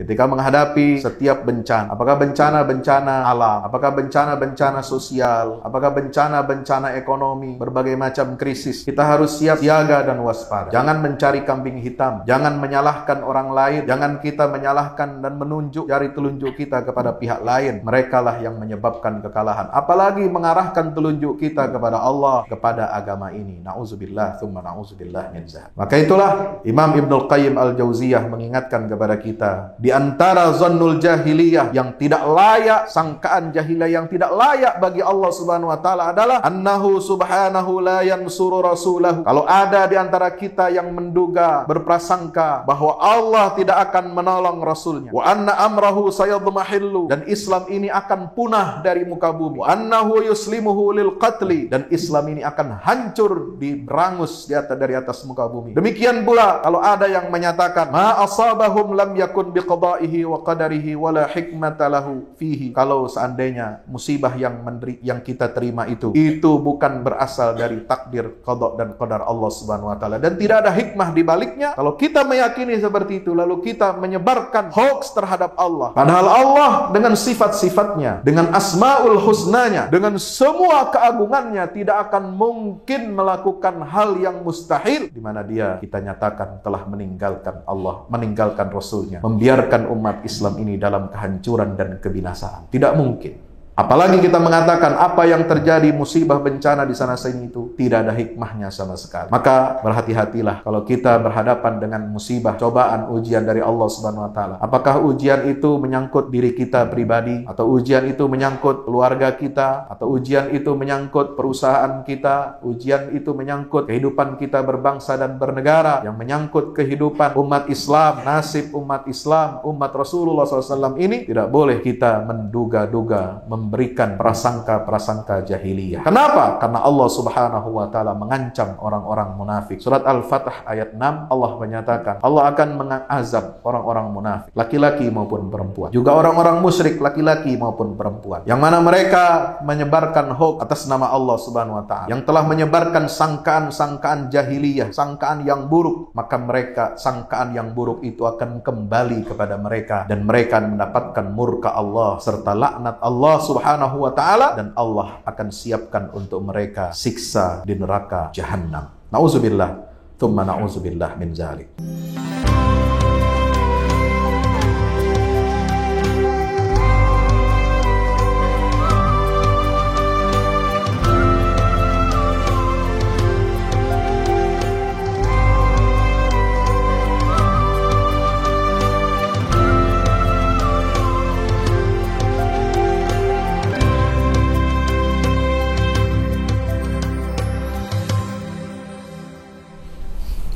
ketika menghadapi setiap bencana. Apakah bencana-bencana alam, apakah bencana-bencana sosial, apakah bencana-bencana ekonomi, berbagai macam krisis. Kita harus siap siaga dan waspada. Jangan mencari kambing hitam, jangan menyalahkan orang lain, jangan kita menyalahkan dan menunjuk jari telunjuk kita kepada pihak lain. Merekalah yang menyebabkan kekalahan. Apalagi mengarahkan telunjuk kita kepada Allah, kepada agama ini. Na'udzubillah, thumma na'udzubillah min zalik. Maka itulah Imam Ibnul Qayyim Al-Jauziyah mengingatkan kepada kita, di antara zannul jahiliyah yang tidak layak, sangkaan jahiliyah yang tidak layak bagi Allah Subhanahu wa taala adalah annahu subhanahu la yansuru rasulahu. Kalau ada di antara kita yang menduga, berprasangka bahwa Allah tidak akan menolong rasulnya, wa anna amrahu sayadmahillu, dan Islam ini akan punah dari muka bumi, wa annahu yuslimuhu lil qatli, dan Islam ini akan hancur, diberangus dari atas muka bumi. Demikian pula kalau ada yang menyatakan ma asabahum lam yakun biqada'ihi wa qadarihi wala hikmata lahu fihi. Kalau seandainya musibah yang kita terima itu bukan berasal dari takdir, qada dan qadar Allah Subhanahu wa taala, dan tidak ada hikmah di baliknya. Kalau kita meyakini seperti itu, lalu kita menyebarkan hoax terhadap Allah. Padahal Allah dengan sifat-sifatnya, dengan asmaul husnanya, dengan semua keagungannya, tidak akan mungkin melakukan hal yang mustahil, di mana dia kita nyatakan telah meninggalkan Allah, meninggalkan Rasulnya, membiarkan umat Islam ini dalam kehancuran dan kebinasaan. Tidak mungkin. Apalagi kita mengatakan apa yang terjadi, musibah bencana di sana sini itu tidak ada hikmahnya sama sekali. Maka berhati-hatilah kalau kita berhadapan dengan musibah, cobaan, ujian dari Allah Subhanahu wa taala. Apakah ujian itu menyangkut diri kita pribadi, atau ujian itu menyangkut keluarga kita, atau ujian itu menyangkut perusahaan kita, ujian itu menyangkut kehidupan kita berbangsa dan bernegara, yang menyangkut kehidupan umat Islam, nasib umat Islam, umat Rasulullah SAW ini, tidak boleh kita menduga-duga, memberikan prasangka-prasangka jahiliyah. Kenapa? Karena Allah Subhanahu wa taala mengancam orang-orang munafik. Surat Al-Fatah ayat 6, Allah menyatakan Allah akan mengazab orang-orang munafik, laki-laki maupun perempuan. Juga orang-orang musyrik, laki-laki maupun perempuan, yang mana mereka menyebarkan hoax atas nama Allah Subhanahu wa taala, yang telah menyebarkan sangkaan-sangkaan jahiliyah, sangkaan yang buruk. Maka mereka, sangkaan yang buruk itu akan kembali kepada mereka, dan mereka mendapatkan murka Allah serta laknat Allah Subhanahu wa taala, dan Allah akan siapkan untuk mereka siksa di neraka Jahannam. Nauzubillah, thumma nauzubillah min zalik.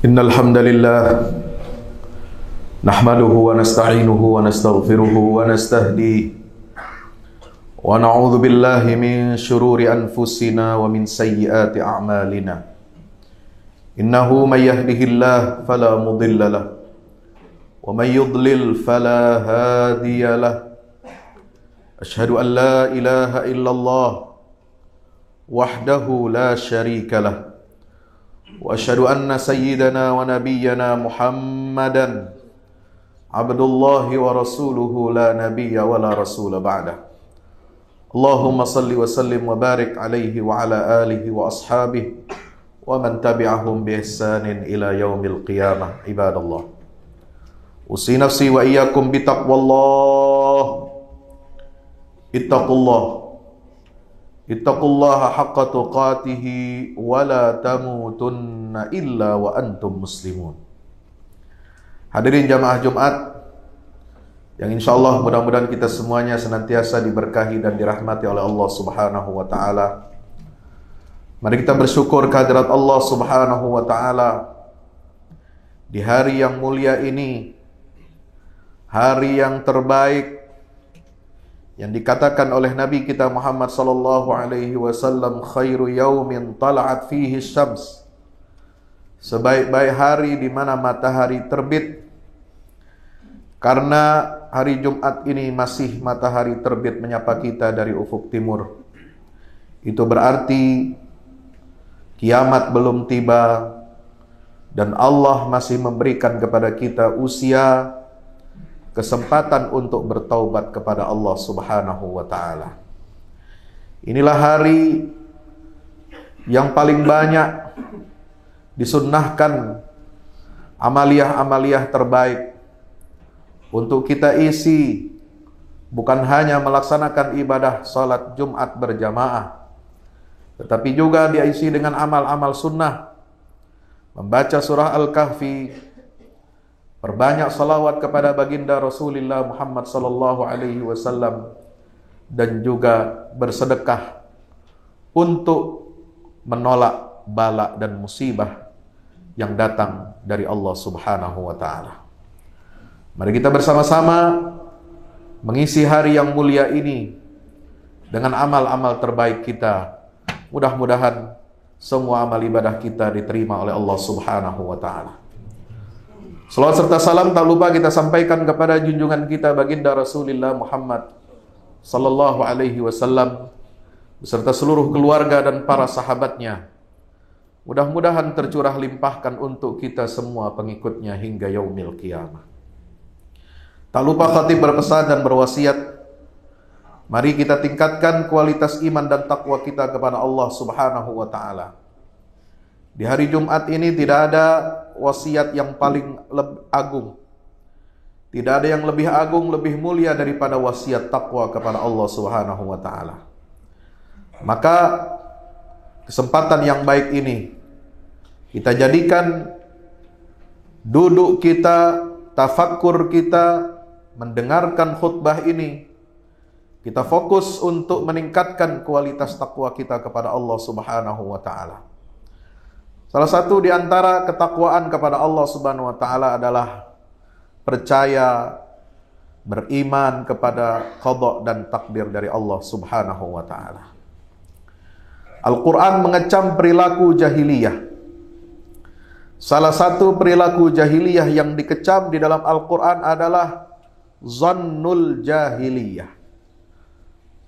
Innal hamdalillah nahmaduhu wa nasta'inuhu wa nastaghfiruhu wa nastahdi wa na'udzu billahi min shururi anfusina wa min sayyiati a'malina. Innahu may yahdihillahu fala mudilla lahu wa may yudlil fala hadiya lahu. Ashhadu an la ilaha illallah wahdahu la syarika lahu wa asyhadu anna sayyidana wa nabiyyana Muhammadan abdullahi wa rasuluhu la nabiyya wa la rasula ba'dah. Allahumma salli wa sallim wa barik alaihi wa ala alihi wa ashabihi wa man tabi'ahum bi ihsanin ila yaumil qiyamah. Ibadallah, usi nafsi wa iyyakum bi taqwallah. Ittaqullaha haqqa tuqatihi wa la tamutunna illa wa antum muslimun. Hadirin jamaah Jumat yang insyaallah mudah-mudahan kita semuanya senantiasa diberkahi dan dirahmati oleh Allah Subhanahu wa taala. Mari kita bersyukur kehadirat Allah Subhanahu wa taala di hari yang mulia ini, hari yang terbaik, yang dikatakan oleh Nabi kita Muhammad sallallahu alaihi wasallam, khairu yaumin tala'at fihi syams, sebaik-baik hari di mana matahari terbit. Karena hari Jumat ini masih matahari terbit menyapa kita dari ufuk timur. Itu berarti kiamat belum tiba, dan Allah masih memberikan kepada kita usia kesempatan untuk bertaubat kepada Allah Subhanahu wa taala. Inilah hari yang paling banyak disunnahkan amaliyah-amaliyah terbaik untuk kita isi, bukan hanya melaksanakan ibadah salat Jumat berjamaah, tetapi juga diisi dengan amal-amal sunnah, membaca surah Al-Kahfi, perbanyak salawat kepada baginda Rasulullah Muhammad sallallahu alaihi wasallam, dan juga bersedekah untuk menolak bala dan musibah yang datang dari Allah Subhanahu wa taala. Mari kita bersama-sama mengisi hari yang mulia ini dengan amal-amal terbaik kita. Mudah-mudahan semua amal ibadah kita diterima oleh Allah Subhanahu wa taala. Salawat serta salam tak lupa kita sampaikan kepada junjungan kita baginda Rasulullah Muhammad sallallahu alaihi wasallam beserta seluruh keluarga dan para sahabatnya. Mudah-mudahan tercurah limpahkan untuk kita semua pengikutnya hingga yaumil qiyamah. Tak lupa khatib berpesan dan berwasiat, mari kita tingkatkan kualitas iman dan takwa kita kepada Allah Subhanahu wa taala. Di hari Jumat ini tidak ada wasiat yang paling agung. Tidak ada yang lebih agung, lebih mulia daripada wasiat takwa kepada Allah Subhanahu wa taala. Maka kesempatan yang baik ini kita jadikan duduk kita, tafakkur kita, mendengarkan khutbah ini, kita fokus untuk meningkatkan kualitas takwa kita kepada Allah Subhanahu wa taala. Salah satu di antara ketakwaan kepada Allah Subhanahu wa taala adalah percaya, beriman kepada qada dan takdir dari Allah Subhanahu wa taala. Al-Quran mengecam perilaku jahiliyah. Salah satu perilaku jahiliyah yang dikecam di dalam Al-Quran adalah zannul jahiliyah,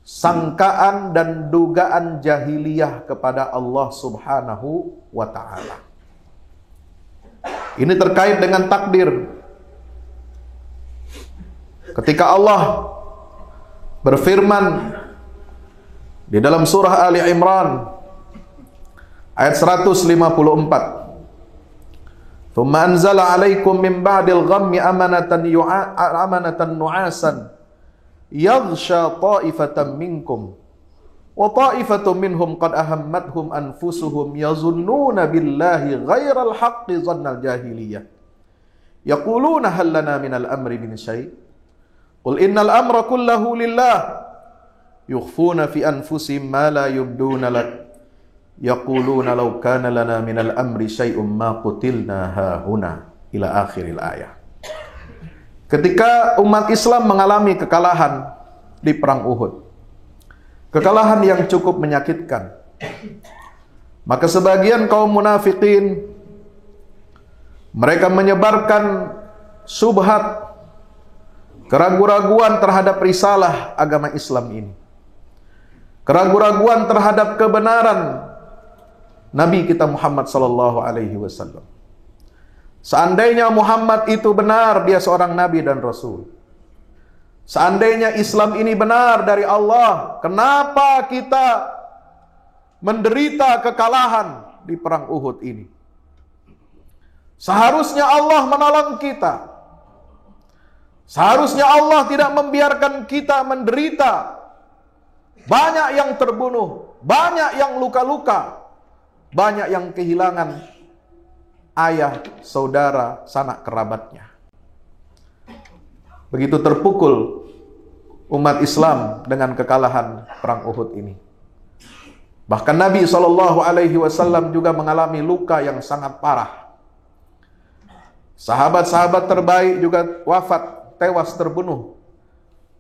sangkaan dan dugaan jahiliyah kepada Allah Subhanahu wa ta'ala. Ini terkait dengan takdir. Ketika Allah berfirman di dalam surah Ali Imran ayat 154, "Tsumma anzala 'alaikum min ba'dil ghammi amanatan nu'asan yaghsha ta'ifatan minkum wa ta'ifatun minhum qad ahammathum anfusuhum yazunnuna billahi ghairal haqqi dhannal jahiliyah yaquluna hal lana minal amri min syai' qul innal amra kullahu lillah yukhfuna fi anfusihim ma la yubduna lak yaquluna law kana lana minal amri syai'un ma qutilna hahuna," ila akhiril ayat. Ketika umat Islam mengalami kekalahan di perang Uhud, kekalahan yang cukup menyakitkan, maka sebagian kaum munafikin mereka menyebarkan syubhat, keraguan-raguan terhadap risalah agama Islam ini, keraguan-raguan terhadap kebenaran Nabi kita Muhammad sallallahu alaihi wasallam. Seandainya Muhammad itu benar, dia seorang nabi dan rasul. Seandainya Islam ini benar dari Allah, kenapa kita menderita kekalahan di perang Uhud ini? Seharusnya Allah menolong kita. Seharusnya Allah tidak membiarkan kita menderita. Banyak yang terbunuh, banyak yang luka-luka, banyak yang kehilangan ayah, saudara, sanak kerabatnya. Begitu terpukul umat Islam dengan kekalahan perang Uhud ini. Bahkan Nabi SAW juga mengalami luka yang sangat parah. Sahabat-sahabat terbaik juga wafat, tewas terbunuh,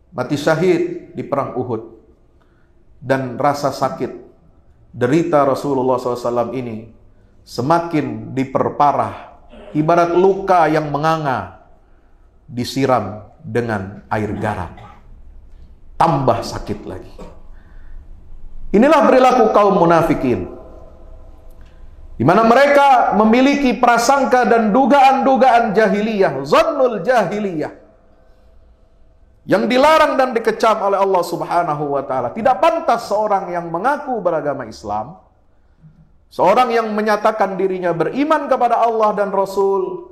mati syahid di perang Uhud. Dan rasa sakit, derita Rasulullah SAW ini semakin diperparah, ibarat luka yang menganga disiram dengan air garam, tambah sakit lagi. Inilah perilaku kaum munafikin, di mana mereka memiliki prasangka dan dugaan-dugaan jahiliyah, zannul jahiliyah, yang dilarang dan dikecam oleh Allah Subhanahu wa taala. Tidak pantas seorang yang mengaku beragama Islam, seorang yang menyatakan dirinya beriman kepada Allah dan Rasul,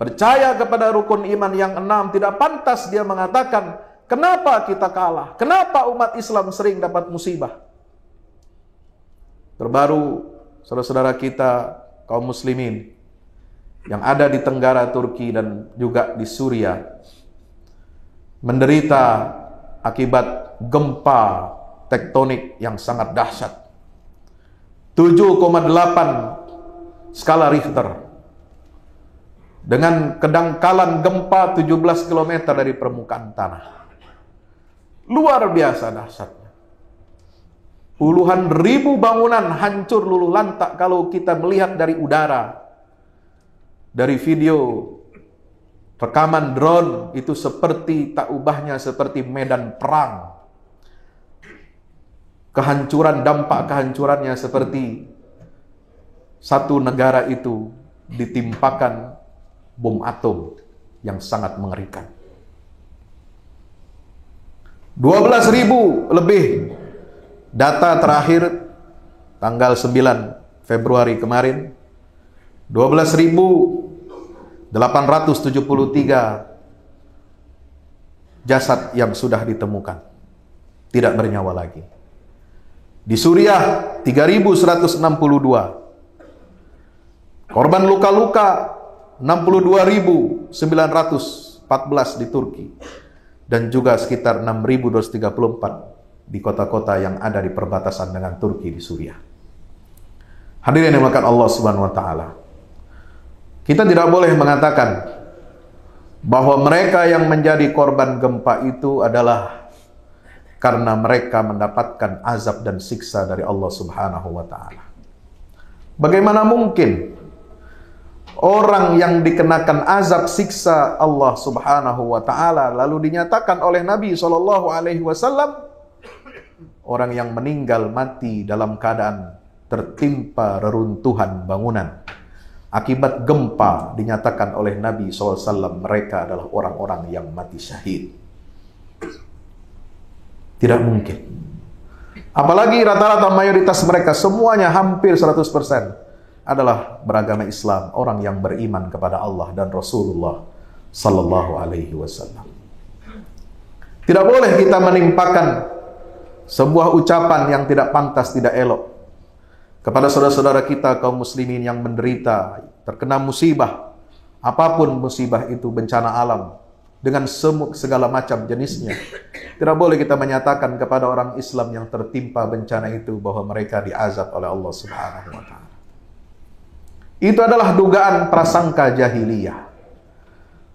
percaya kepada rukun iman yang 6, tidak pantas dia mengatakan, kenapa kita kalah? Kenapa umat Islam sering dapat musibah? Terbaru, saudara-saudara kita kaum muslimin yang ada di Tenggara Turki dan juga di Suriah menderita akibat gempa tektonik yang sangat dahsyat. 7,8 skala Richter dengan kedangkalan gempa 17 km dari permukaan tanah. Luar biasa dahsyatnya. Puluhan ribu bangunan hancur luluh lantak kalau kita melihat dari udara. Dari video rekaman drone itu seperti tak ubahnya seperti medan perang. Kehancuran, dampak kehancurannya seperti satu negara itu ditimpakan bom atom yang sangat mengerikan. 12.000 lebih data terakhir tanggal 9 Februari kemarin, 12.873 jasad yang sudah ditemukan tidak bernyawa lagi. Di Suriah 3.162. Korban luka-luka 62.914 di Turki dan juga sekitar 6.234 di kota-kota yang ada di perbatasan dengan Turki di Suriah. Hadirin yang dimuliakan Allah Subhanahu wa taala. Kita tidak boleh mengatakan bahwa mereka yang menjadi korban gempa itu adalah karena mereka mendapatkan azab dan siksa dari Allah Subhanahu wa taala. Bagaimana mungkin orang yang dikenakan azab siksa Allah Subhanahu wa taala lalu dinyatakan oleh Nabi SAW orang yang meninggal mati dalam keadaan tertimpa reruntuhan bangunan akibat gempa, dinyatakan oleh Nabi SAW mereka adalah orang-orang yang mati syahid. Tidak mungkin. Apalagi rata-rata mayoritas mereka semuanya hampir 100% adalah beragama Islam, orang yang beriman kepada Allah dan Rasulullah sallallahu alaihi wasallam. Tidak boleh kita menimpakan sebuah ucapan yang tidak pantas, tidak elok kepada saudara-saudara kita kaum muslimin yang menderita, terkena musibah, apapun musibah itu, bencana alam dengan segala macam jenisnya. Tidak boleh kita menyatakan kepada orang Islam yang tertimpa bencana itu bahwa mereka diazab oleh Allah Subhanahu wa taala. Itu adalah dugaan prasangka jahiliyah.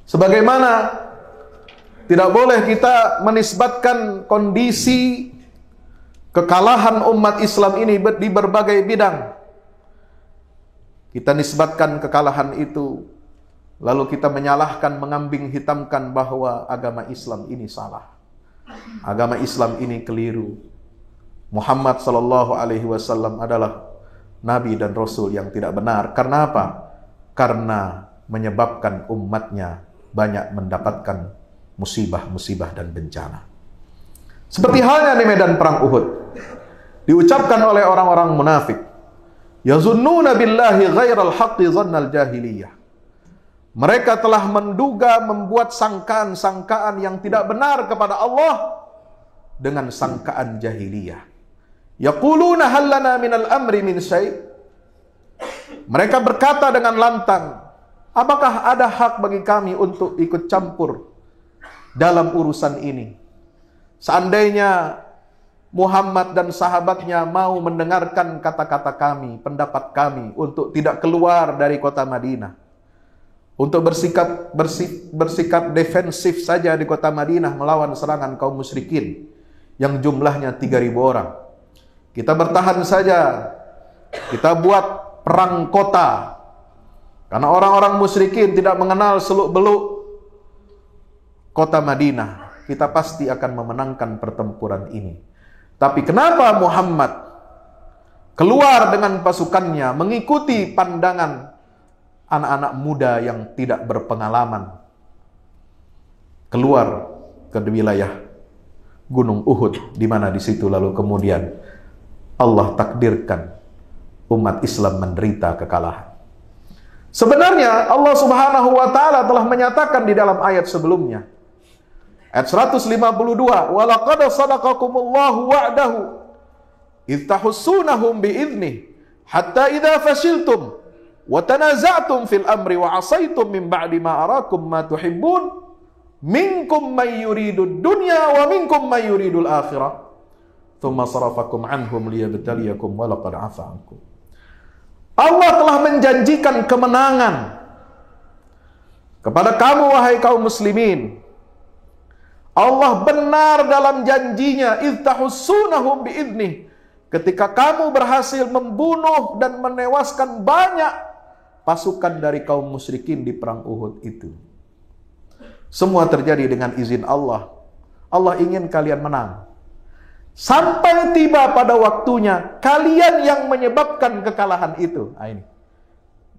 Sebagaimana tidak boleh kita menisbatkan kondisi kekalahan umat Islam ini di berbagai bidang. Kita nisbatkan kekalahan itu, lalu kita menyalahkan, mengambing hitamkan bahwa agama Islam ini salah. Agama Islam ini keliru. Muhammad sallallahu alaihi wasallam adalah Nabi dan Rasul yang tidak benar. Karena apa? Karena menyebabkan umatnya banyak mendapatkan musibah-musibah dan bencana. Seperti halnya di medan perang Uhud. Diucapkan oleh orang-orang munafik, yazunnuna billahi ghairal haqqi dhannal jahiliyah. Mereka telah menduga, membuat sangkaan-sangkaan yang tidak benar kepada Allah dengan sangkaan jahiliyah. Yaquluna hal lana minal amri min syai'. Mereka berkata dengan lantang, apakah ada hak bagi kami untuk ikut campur dalam urusan ini? Seandainya Muhammad dan sahabatnya mau mendengarkan kata-kata kami, pendapat kami untuk tidak keluar dari kota Madinah, untuk bersikap defensif saja di kota Madinah melawan serangan kaum musyrikin yang jumlahnya 3.000 orang. Kita bertahan saja, kita buat perang kota, karena orang-orang musyrikin tidak mengenal seluk-beluk kota Madinah. Kita pasti akan memenangkan pertempuran ini. Tapi kenapa Muhammad keluar dengan pasukannya mengikuti pandangan anak-anak muda yang tidak berpengalaman? Keluar ke wilayah Gunung Uhud, di mana di situ lalu kemudian Allah takdirkan umat Islam menderita kekalahan. Sebenarnya Allah Subhanahu wa taala telah menyatakan di dalam ayat sebelumnya. Ayat 152, "Wa laqad sadaqakumullahu wa'dahu idh tahussunahum bi'idnih hatta idza fashiltum wa tanaza'tum fil amri wa 'asaytum min ba'di ma arakum ma tuhibbun minkum may yuridud dunya wa minkum may yuridul akhirah thumma sarafakum anhum liyabtaliyakum wa laqad 'afa 'ankum." Allah telah menjanjikan kemenangan kepada kamu wahai kaum muslimin. Allah benar dalam janjinya, idh tahussunahum bi'idnih, ketika kamu berhasil membunuh dan menewaskan banyak pasukan dari kaum musyrikin di perang Uhud itu. Semua terjadi dengan izin Allah. Allah ingin kalian menang. Sampai tiba pada waktunya, kalian yang menyebabkan kekalahan itu. Nah, ini.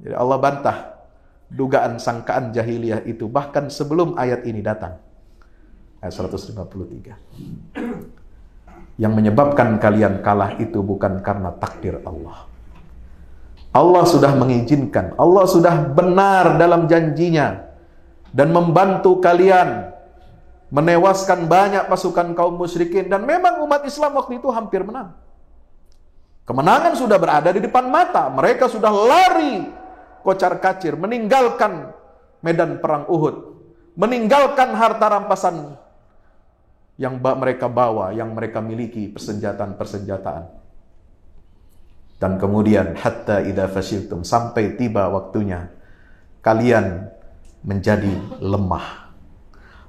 Jadi Allah bantah dugaan sangkaan jahiliyah itu bahkan sebelum ayat ini datang. Ayat 153. Yang menyebabkan kalian kalah itu bukan karena takdir Allah. Allah sudah mengizinkan, Allah sudah benar dalam janjinya dan membantu kalian menewaskan banyak pasukan kaum musyrikin, dan memang umat Islam waktu itu hampir menang. Kemenangan sudah berada di depan mata. Mereka sudah lari kocar-kacir, meninggalkan medan perang Uhud, meninggalkan harta rampasan yang mereka bawa, yang mereka miliki, persenjataan. Dan kemudian hatta idza fashiltum, sampai tiba waktunya kalian menjadi lemah.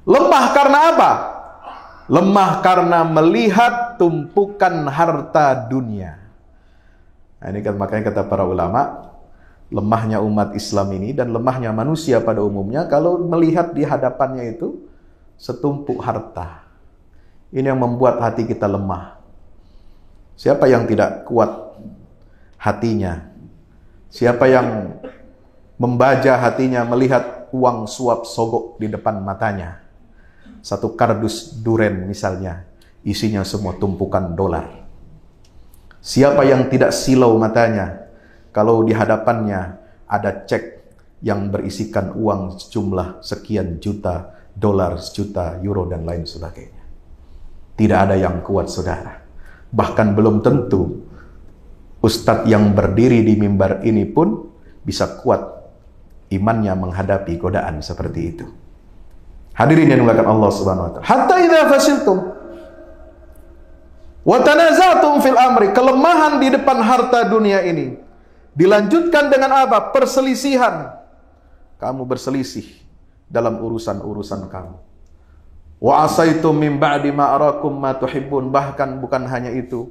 Lemah karena apa? Lemah karena melihat tumpukan harta dunia. Nah, ini kan makanya kata para ulama, lemahnya umat Islam ini dan lemahnya manusia pada umumnya kalau melihat di hadapannya itu setumpuk harta. Ini yang membuat hati kita lemah. Siapa yang tidak kuat hatinya? Siapa yang membaja hatinya melihat uang suap sogok di depan matanya? Satu kardus duren misalnya, isinya semua tumpukan dolar. Siapa yang tidak silau matanya kalau di hadapannya ada cek yang berisikan uang sejumlah sekian juta dolar, sejuta euro, dan lain sebagainya. Tidak ada yang kuat, saudara. Bahkan belum tentu ustadz yang berdiri di mimbar ini pun bisa kuat imannya menghadapi godaan seperti itu. Hadirin yang dimuliakan Allah Subhanahu wa taala. Hatta idza fasiltum wa tanazatum fil amri, kelemahan di depan harta dunia ini dilanjutkan dengan apa? Perselisihan. Kamu berselisih dalam urusan-urusan kamu. Wa asaitum min ba'di ma arakum ma tuhibbun, bahkan bukan hanya itu,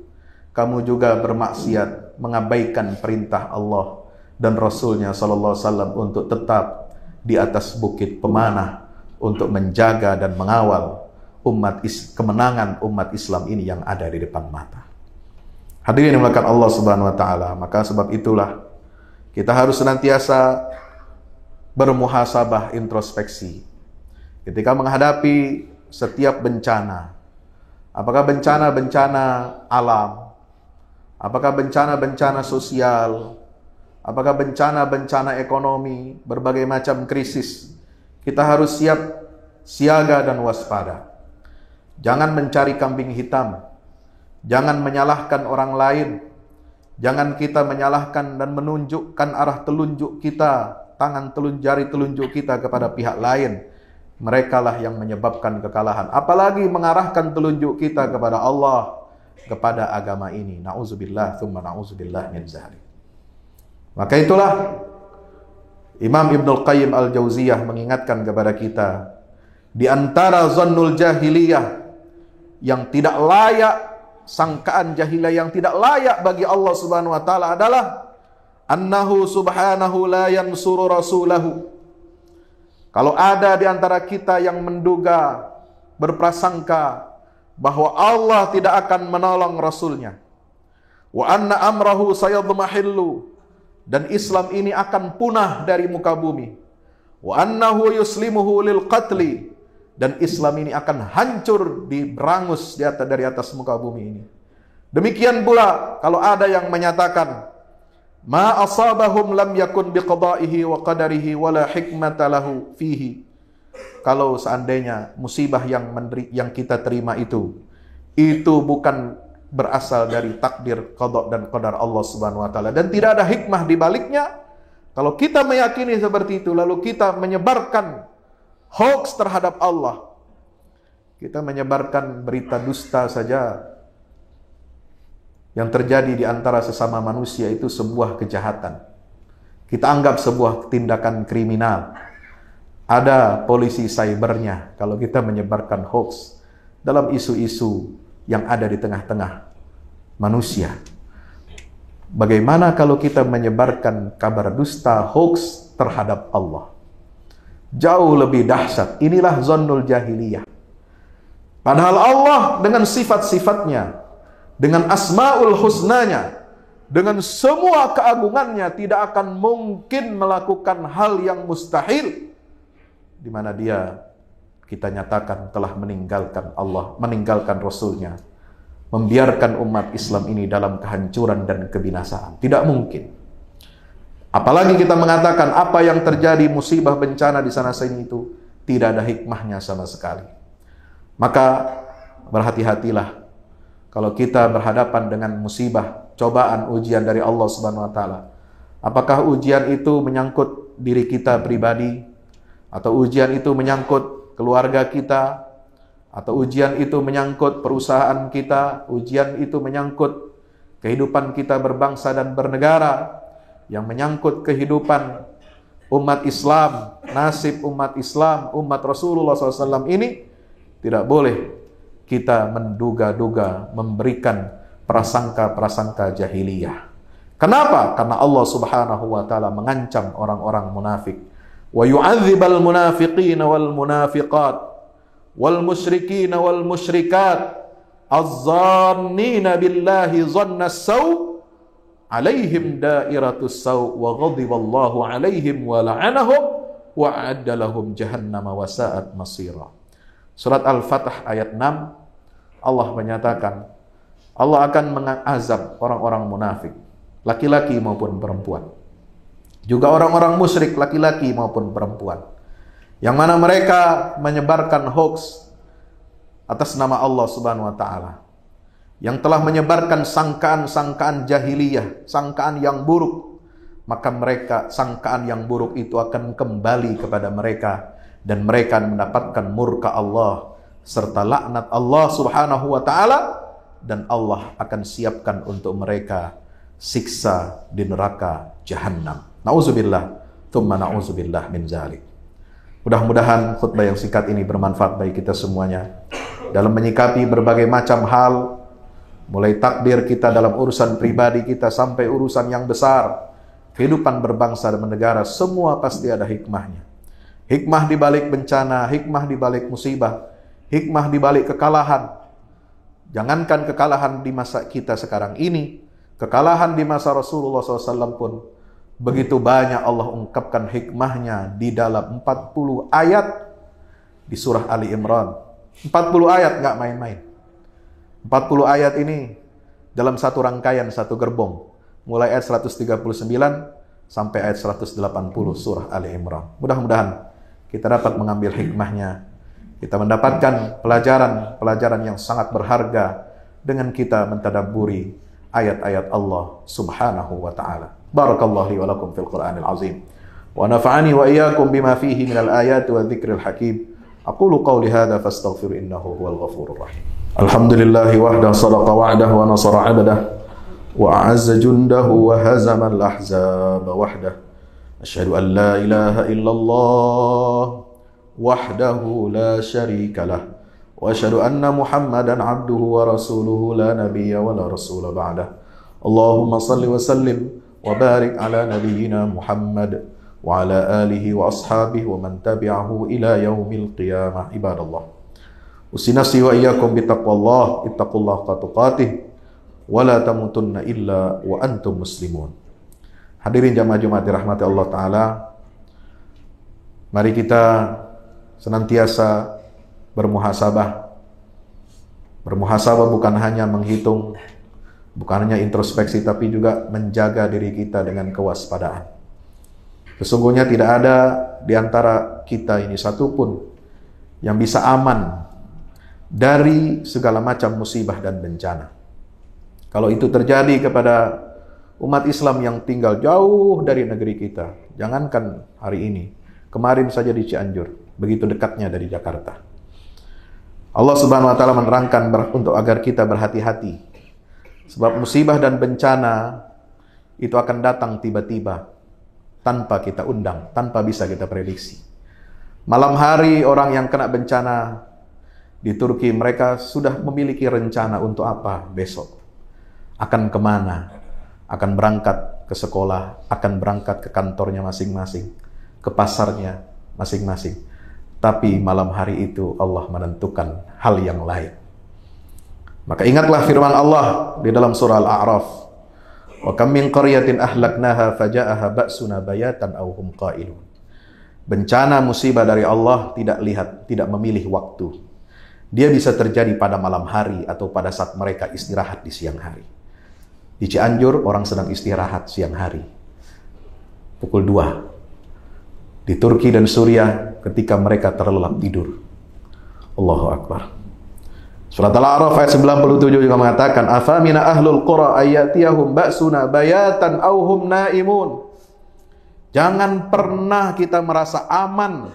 kamu juga bermaksiat, mengabaikan perintah Allah dan Rasulnya sallallahu alaihi wasallam untuk tetap di atas bukit pemanah untuk menjaga dan mengawal kemenangan umat Islam ini yang ada di depan mata. Hadirin yang dimuliakan Allah Subhanahu wa taala, maka sebab itulah kita harus senantiasa bermuhasabah, introspeksi ketika menghadapi setiap bencana. Apakah bencana-bencana alam? Apakah bencana-bencana sosial? Apakah bencana-bencana ekonomi? Berbagai macam krisis. Kita harus siap, siaga dan waspada. Jangan mencari kambing hitam. Jangan menyalahkan orang lain. Jangan kita menyalahkan dan menunjukkan arah telunjuk kita, jari telunjuk kita kepada pihak lain. Merekalah yang menyebabkan kekalahan. Apalagi mengarahkan telunjuk kita kepada Allah, kepada agama ini. Na'udzubillah, thumma na'udzubillah min zalik. Maka itulah Imam Ibnul Qayyim Al-Jauziyah mengingatkan kepada kita, di antara zannul jahiliyah yang tidak layak, sangkaan jahiliyah yang tidak layak bagi Allah Subhanahu wa taala adalah annahu subhanahu la yansuru rasulahu. Kalau ada di antara kita yang menduga, berprasangka bahwa Allah tidak akan menolong Rasulnya, wa anna amrahu sayadmahillu, dan Islam ini akan punah dari muka bumi, wa annahu yuslimuhu lil qatli, dan Islam ini akan hancur diberangus dari atas muka bumi ini. Demikian pula kalau ada yang menyatakan ma asabahum lam yakun biqada'ihi wa qadarihi wala hikmata lahu fihi. Kalau seandainya musibah yang kita terima itu bukan berasal dari takdir qada dan qadar Allah Subhanahu wa taala dan tidak ada hikmah di baliknya, kalau kita meyakini seperti itu lalu kita menyebarkan hoax terhadap Allah, kita menyebarkan berita dusta saja, yang terjadi di antara sesama manusia itu sebuah kejahatan. Kita anggap sebuah tindakan kriminal. Ada polisi cybernya kalau kita menyebarkan hoax dalam isu-isu yang ada di tengah-tengah manusia. Bagaimana kalau kita menyebarkan kabar dusta, hoax terhadap Allah? Jauh lebih dahsyat. Inilah zonnul jahiliyah. Padahal Allah dengan sifat-sifatnya, dengan asma'ul husnanya, dengan semua keagungannya, tidak akan mungkin melakukan hal yang mustahil, di mana dia kita nyatakan telah meninggalkan Allah, meninggalkan Rasulnya, membiarkan umat Islam ini dalam kehancuran dan kebinasaan. Tidak mungkin. Apalagi kita mengatakan apa yang terjadi, musibah bencana di sana sini itu tidak ada hikmahnya sama sekali. Maka berhati-hatilah kalau kita berhadapan dengan musibah, cobaan, ujian dari Allah Subhanahu wa taala. Apakah ujian itu menyangkut diri kita pribadi, atau ujian itu menyangkut keluarga kita, atau ujian itu menyangkut perusahaan kita, ujian itu menyangkut kehidupan kita berbangsa dan bernegara, yang menyangkut kehidupan umat Islam, nasib umat Islam, umat Rasulullah SAW ini, tidak boleh kita menduga-duga, memberikan prasangka-prasangka jahiliyah. Kenapa? Karena Allah Subhanahu wa taala mengancam orang-orang munafik. Wa yu'adzibal munafiqina wal munafiqat wal musyrikina wal musyrikat az-zannina billahi dhannas saw alaihim dairatus saw wa ghadiballahu alaihim wa la'anahum wa a'adda lahum jahannama wa sa'at masira. Surat Al-Fatah ayat 6, Allah menyatakan Allah akan mengazab orang-orang munafik, laki-laki maupun perempuan. Juga orang-orang musyrik, laki-laki maupun perempuan, yang mana mereka menyebarkan hoax atas nama Allah Subhanahu wa taala, yang telah menyebarkan sangkaan-sangkaan jahiliyah, sangkaan yang buruk, maka sangkaan yang buruk itu akan kembali kepada mereka, dan mereka mendapatkan murka Allah serta laknat Allah Subhanahu wa taala, dan Allah akan siapkan untuk mereka siksa di neraka Jahannam. Nauzubillah, tsumma nauzubillah min zalik. Mudah-mudahan khutbah yang singkat ini bermanfaat bagi kita semuanya dalam menyikapi berbagai macam hal, mulai takdir kita dalam urusan pribadi kita sampai urusan yang besar, kehidupan berbangsa dan bernegara, semua pasti ada hikmahnya. Hikmah di balik bencana, hikmah di balik musibah, hikmah di balik kekalahan. Jangankan kekalahan di masa kita sekarang ini, kekalahan di masa Rasulullah SAW pun begitu banyak Allah ungkapkan hikmahnya di dalam 40 ayat di surah Ali Imran. 40 ayat, nggak main-main. 40 ayat ini dalam satu rangkaian, satu gerbong, mulai ayat 139 sampai ayat 180 surah Ali Imran. Mudah-mudahan kita dapat mengambil hikmahnya, kita mendapatkan pelajaran yang sangat berharga dengan kita mentadabburi ayat-ayat Allah Subhanahu wa taala. Barakallahu li wa lakum fil Qur'anil azim wa nafa'ani wa iyyakum bima fihi minal ayati wa dzikril hakim. Aqulu qawli hadza fastaghfiru innahu huwal ghafurur rahim. Alhamdulillahi wahda sadaqa wa'dahu wa nasara 'abdahu wa a'azza jundahu wa hazama al-ahzaba wahdahu. Asyhadu an la ilaha illallah wahdahu la syarika lah wa asyhadu anna Muhammadan abduhu wa rasuluhu la nabiyya wa la rasula ba'dah. Allahumma salli wa sallim wa barik ala nabiyyina Muhammad wa ala alihi wa ashabihi wa man tabi'ahu ila yaumil qiyamah. Ibadallah, usinasi wa iyyakum bittaqwallah, ittaqullaha haqqa tuqatih wa la tamutunna illa wa antum muslimun. Hadirin jamaah Jumat dirahmati Allah taala, mari kita senantiasa bermuhasabah. Bermuhasabah bukan hanya menghitung, bukan hanya introspeksi, tapi juga menjaga diri kita dengan kewaspadaan. Sesungguhnya tidak ada di antara kita ini satupun yang bisa aman dari segala macam musibah dan bencana. Kalau itu terjadi kepada umat Islam yang tinggal jauh dari negeri kita, jangankan hari ini, kemarin saja di Cianjur, begitu dekatnya dari Jakarta. Allah Subhanahu wa taala menerangkan untuk agar kita berhati-hati. Sebab musibah dan bencana itu akan datang tiba-tiba tanpa kita undang, tanpa bisa kita prediksi. Malam hari orang yang kena bencana di Turki, mereka sudah memiliki rencana untuk apa besok. Akan kemana? Akan berangkat ke sekolah, akan berangkat ke kantornya masing-masing, ke pasarnya masing-masing. Tapi malam hari itu Allah menentukan hal yang lain. Maka ingatlah firman Allah di dalam surah Al-A'raf. Wa kam min qaryatin ahlaknaha faja'aha ba'suna bayatan aw hum qailun. Bencana musibah dari Allah tidak memilih waktu. Dia bisa terjadi pada malam hari atau pada saat mereka istirahat di siang hari. Di Cianjur orang sedang istirahat siang hari. Pukul 2. Di Turki dan Suriah ketika mereka terlelap tidur. Allahu Akbar. Surat Al-A'raf ayat 97 juga mengatakan, "Afamina ahlul qura ayatiyahum ba'suna bayatan aw hum naimun." Jangan pernah kita merasa aman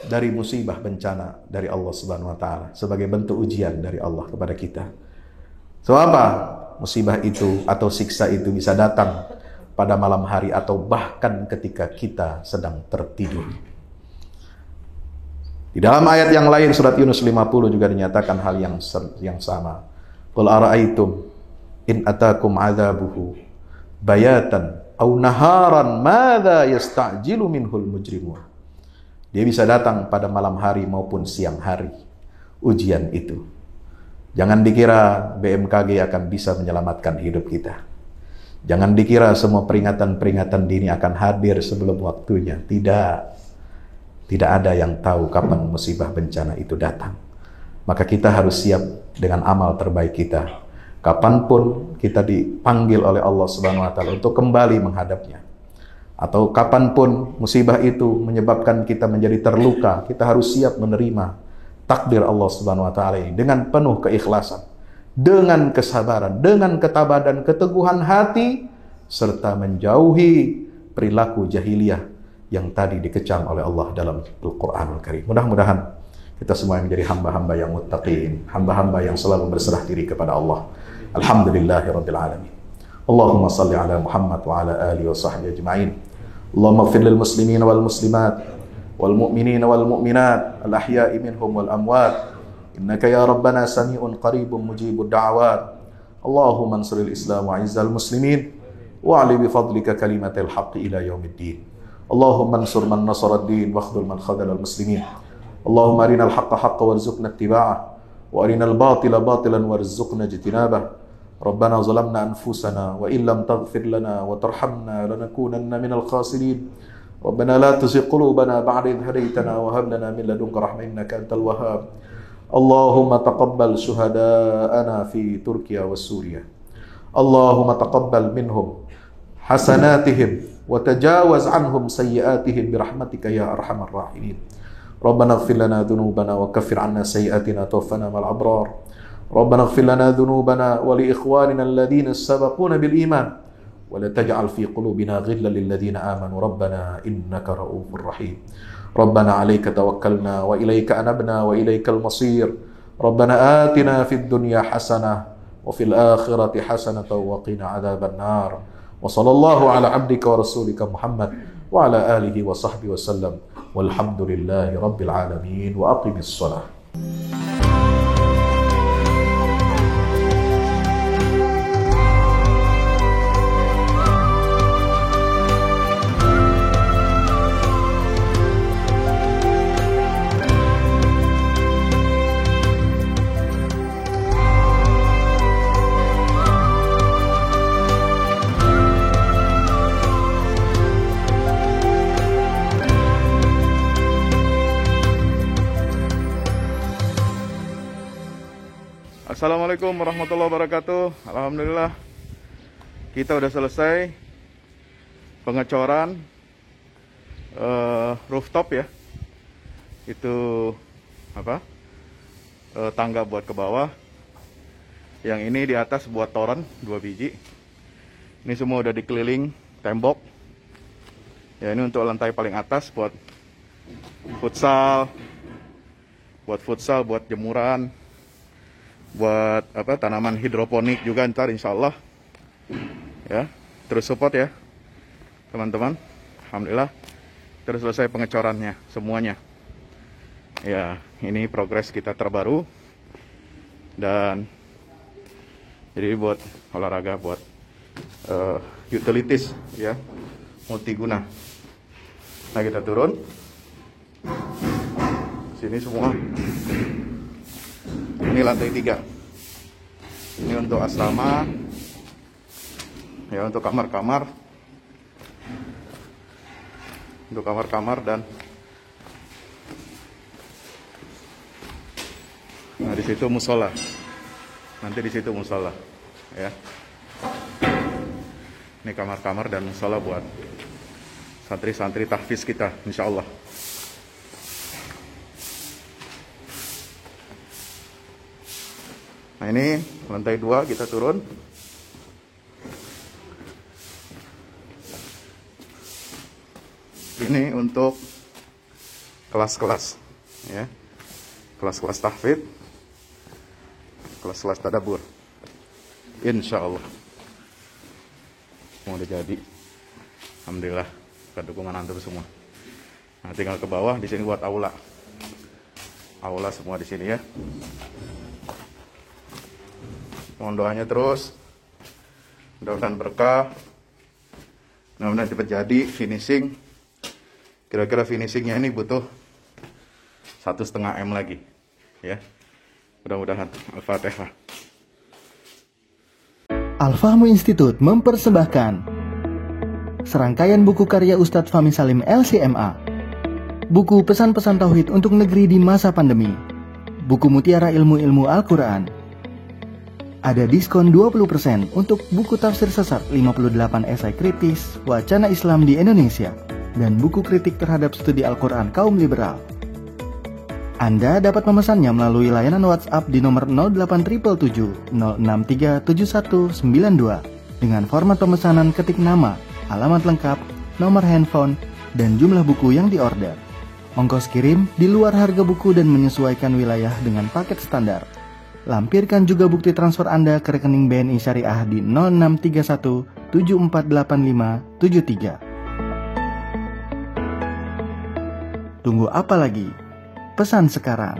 dari musibah bencana dari Allah Subhanahu wa taala sebagai bentuk ujian dari Allah kepada kita. Sebab apa? Musibah itu atau siksa itu bisa datang pada malam hari atau bahkan ketika kita sedang tertidur. Di dalam ayat yang lain surat Yunus 50 juga dinyatakan hal yang sama. Qul ara'aitum in atakum 'adzabuhu bayatan aw naharan madza yasta'jilu minhul mujrimun. Dia bisa datang pada malam hari maupun siang hari. Ujian itu. Jangan dikira BMKG akan bisa menyelamatkan hidup kita. Jangan dikira semua peringatan-peringatan dini akan hadir sebelum waktunya. Tidak. Tidak ada yang tahu kapan musibah bencana itu datang. Maka kita harus siap dengan amal terbaik kita. Kapanpun kita dipanggil oleh Allah Subhanahu wa taala untuk kembali menghadapnya. Atau kapanpun musibah itu menyebabkan kita menjadi terluka, kita harus siap menerima takdir Allah Subhanahu wa taala ini dengan penuh keikhlasan, dengan kesabaran, dengan ketabahan dan keteguhan hati, serta menjauhi perilaku jahiliyah yang tadi dikecam oleh Allah dalam Al-Quranul Karim. Mudah-mudahan kita semua yang menjadi hamba-hamba yang muttaqin, hamba-hamba yang selalu berserah diri kepada Allah. Alhamdulillahirabbil alamin. Allahumma salli ala Muhammad wa ala alihi wa sahbihi ajma'in. Allahumma ighfir lil muslimin wal muslimat wal mu'minin wal mu'minat al ahya'i minhum wal amwat. Innaka ya Rabbana sami'un qaribun mujibud da'awat. Allahumma ansuril Islam wa izzal muslimin wa ali bi fadlika kalimatil haqqi ila yaumiddin. Allahumma ansur man nasara ad-din wa khudhul man khadhala al-muslimin. Allahumma arinal haqqa haqqan warzuqna ittiba'ah wa arinal batila batilan warzuqna ijtinabah. Rabbana zalamna anfusana wa illam taghfir lana wa tarhamna lanakunanna minal khasirin. Rabbana la tuzigh qulubana ba'da idh hadaytana wa hab lana min ladunka rahmatan innaka antal wahhab. Allahumma taqabbal syuhada'ana fi Turkiya wa Suriah. Allahumma taqabbal minhum hasanatihim wa tajawaz anhum sayyi'atihim birahmatika ya arhamar rahimin. Rabbana ighfir lana dhunubana wa kaffir 'anna sayyi'atina tawaffana ma'al abrar. Rabbana ighfir lana dhunubana wa li ikhwanina alladhina sabaquna bil iman wa la taj'al fi qulubina ghillan lil ladzina amanu rabbana innaka ra'ufur rahim. Rabbana 'alaika tawakkalna wa ilaika anabna wa ilaikal masir. Rabbana atina fid dunya hasanah wa fil akhirati hasanatan wa qina 'adzaban nar. Wa sallallahu ala 'abdika wa rasulika Muhammad wa ala alihi wa sahbihi wa sallam. Walhamdulillahi rabbil alamin wa aqimis shalah. Assalamualaikum warahmatullahi wabarakatuh. Alhamdulillah kita udah selesai pengecoran rooftop ya. Itu apa? Tangga buat ke bawah. Yang ini di atas buat toren 2 biji. Ini semua udah dikeliling tembok. Ya, ini untuk lantai paling atas buat futsal, buat jemuran, buat apa, tanaman hidroponik juga ntar insya Allah. Ya, terus support ya teman-teman. Alhamdulillah terus selesai pengecorannya semuanya. Ya, ini progres kita terbaru. Dan jadi buat olahraga, buat utilities ya, multiguna. Nah, kita turun sini semua. Ini lantai 3. Ini untuk asrama ya, untuk kamar-kamar, dan nah di situ musola. Nanti di situ musola ya. Ini kamar-kamar dan musola buat santri-santri tahfiz kita insya Allah. Nah, ini lantai 2 kita turun. Ini untuk kelas-kelas ya. Kelas-kelas tahfidz, kelas-kelas tadabbur. Insya Allah mau udah jadi. Alhamdulillah berkat dukungan antum semua. Nah, tinggal ke bawah di sini buat aula. Aula semua di sini ya. Mohon doanya terus. Mudah-mudahan berkah. Mudah-mudahan cepat jadi finishing. Kira-kira finishingnya ini butuh 1,5 M lagi ya. Mudah-mudahan. Al-Fatihah. Al-Fahmu Institute mempersembahkan serangkaian buku karya Ustadz Fahmi Salim LCMA. Buku pesan-pesan tauhid untuk negeri di masa pandemi. Buku mutiara ilmu-ilmu Al-Quran. Ada diskon 20% untuk buku tafsir sesat 58 esai kritis wacana Islam di Indonesia dan buku kritik terhadap studi Al-Quran kaum liberal. Anda dapat memesannya melalui layanan WhatsApp di nomor 0877 063 7192 dengan format pemesanan ketik nama, alamat lengkap, nomor handphone, dan jumlah buku yang diorder. Ongkos kirim di luar harga buku dan menyesuaikan wilayah dengan paket standar. Lampirkan juga bukti transfer Anda ke rekening BNI Syariah di 0631 748573. Tunggu apa lagi? Pesan sekarang.